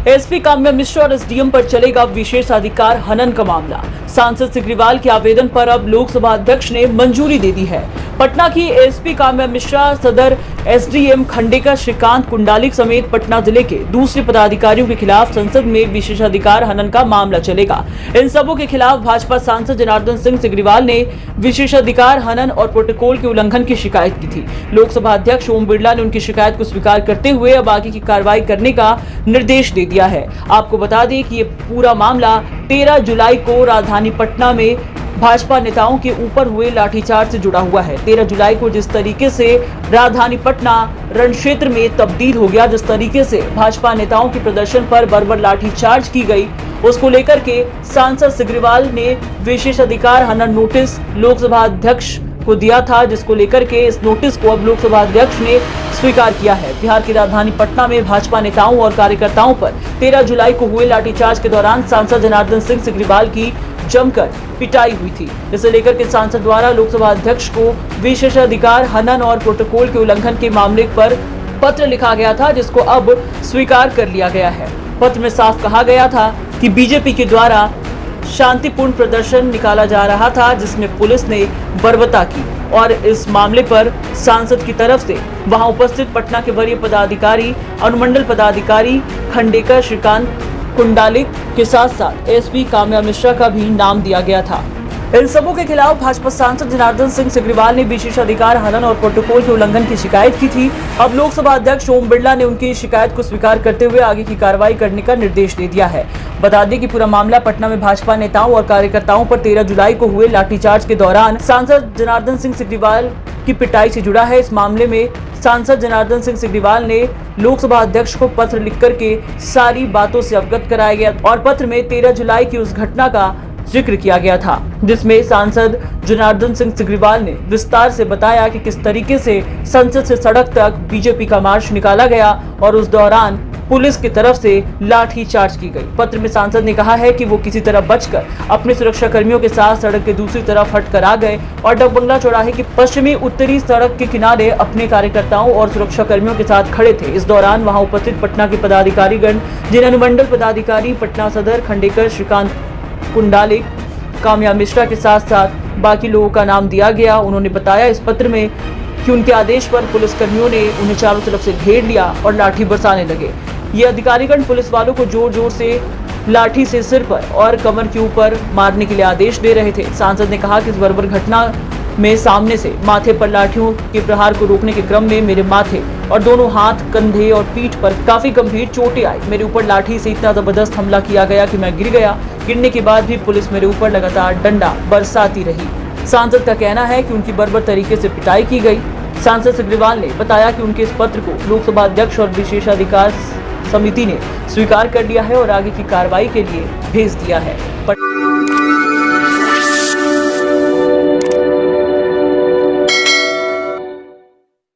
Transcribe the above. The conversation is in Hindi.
एसपी काम्या मिश्रा और एसडीएम पर चलेगा विशेषाधिकार हनन का मामला। सांसद सिग्रीवाल के आवेदन पर अब लोकसभा अध्यक्ष ने मंजूरी दे दी है। पटना की एसपी काम्या मिश्रा, सदर एसडीएम खंडेकर श्रीकांत कुंडालिक समेत पटना जिले के दूसरे पदाधिकारियों के खिलाफ संसद में विशेषाधिकार हनन का मामला चलेगा। इन सबों के खिलाफ भाजपा सांसद जनार्दन सिंह सिग्रीवाल ने विशेषाधिकार हनन और प्रोटोकॉल के उल्लंघन की शिकायत की थी। लोकसभा अध्यक्ष ओम बिरला ने उनकी शिकायत को स्वीकार करते हुए अब आगे की कार्रवाई करने का निर्देश दे दिया है। आपको बता दें कि ये पूरा मामला 13 जुलाई को राजधानी पटना में भाजपा नेताओं के ऊपर हुए लाठीचार्ज से जुड़ा हुआ है। 13 जुलाई को जिस तरीके से राजधानी पटना रण क्षेत्र में तब्दील हो गया, जिस तरीके से भाजपा नेताओं के प्रदर्शन पर बर्बर लाठीचार्ज की गई, उसको लेकर के सांसद सिग्रीवाल ने विशेषाधिकार हनन नोटिस लोकसभा अध्यक्ष को दिया था, जिसको लेकर के इस नोटिस को अब लोकसभा अध्यक्ष ने स्वीकार किया है। बिहार की राजधानी पटना में भाजपा नेताओं और कार्यकर्ताओं पर 13 जुलाई को हुए लाठीचार्ज के दौरान सांसद जनार्दन सिंह सिग्रीवाल की जमकर पिटाई हुई थी। इसे लेकर के सांसद द्वारा लोकसभा अध्यक्ष को विशेषाधिकार हनन और प्रोटोकॉल के उल्लंघन के मामले पर पत्र लिखा गया था, जिसको अब स्वीकार कर लिया गया है। पत्र में साफ कहा गया था कि बीजेपी के द्वारा शांतिपूर्ण प्रदर्शन निकाला जा रहा था, जिसमें पुलिस ने बर्बरता की और इस मामले पर सांसद की तरफ से वहां उपस्थित पटना के वरीय पदाधिकारी, अनुमंडल पदाधिकारी खंडेकर श्रीकांत कुंडालिक के साथ साथ एसपी काम्या मिश्रा का भी नाम दिया गया था। इन सबों के खिलाफ भाजपा सांसद जनार्दन सिंह सिग्रीवाल ने विशेषाधिकार हनन और प्रोटोकॉल के उल्लंघन की शिकायत की थी। अब लोकसभा अध्यक्ष ओम बिरला ने उनकी शिकायत को स्वीकार करते हुए आगे की कार्रवाई करने का निर्देश दे दिया है। बता दें कि पूरा मामला पटना में भाजपा नेताओं और कार्यकर्ताओं पर 13 जुलाई को हुए लाठीचार्ज के दौरान सांसद जनार्दन सिंह सिग्रीवाल की पिटाई से जुड़ा है। इस मामले में सांसद जनार्दन सिंह सिग्रीवाल ने लोकसभा अध्यक्ष को पत्र लिख करके सारी बातों से अवगत कराया गया और पत्र में 13 जुलाई की उस घटना का जिक्र किया गया था, जिसमें सांसद जनार्दन सिंह सिग्रीवाल ने विस्तार से बताया कि किस तरीके से संसद से सड़क तक बीजेपी का मार्च निकाला गया और उस दौरान पुलिस की तरफ से लाठी चार्ज की गई। पत्र में सांसद ने कहा है कि वो किसी तरह बचकर अपने सुरक्षा कर्मियों के साथ सड़क के दूसरी तरफ हटकर आ गए और डकबंगला चौराहे की पश्चिमी उत्तरी सड़क के किनारे अपने कार्यकर्ताओं और सुरक्षा कर्मियों के साथ खड़े थे। इस दौरान वहां उपस्थित पटना के पदाधिकारीगण, जिन अनुमंडल पदाधिकारी पटना सदर खंडेकर श्रीकांत कुंडालिक, काम्या मिश्रा के साथ साथ बाकी लोगों का नाम दिया गया। उन्होंने बताया इस पत्र में कि उनके आदेश पर पुलिसकर्मियों ने उन्हें चारों तरफ से घेर लिया और लाठी बरसाने लगे। ये अधिकारीगण पुलिस वालों को जोर जोर से लाठी से सिर पर और कमर के ऊपर मारने के लिए आदेश दे रहे थे। सांसद ने कहा कि इस बर्बर घटना में सामने से माथे पर लाठियों के प्रहार को रोकने के क्रम में मेरे माथे और दोनों हाथ, कंधे और पीठ पर काफी गंभीर चोटें आई। मेरे ऊपर लाठी से इतना जबरदस्त हमला किया गया कि मैं गिर गया। गिरने के बाद भी पुलिस मेरे ऊपर लगातार डंडा बरसाती रही। सांसद का कहना है कि उनकी बर्बर तरीके से पिटाई की गई। सांसद सिग्रीवाल ने बताया कि उनके इस पत्र को लोकसभा अध्यक्ष और विशेषाधिकार समिति ने स्वीकार कर लिया है और आगे की कार्रवाई के लिए भेज दिया है।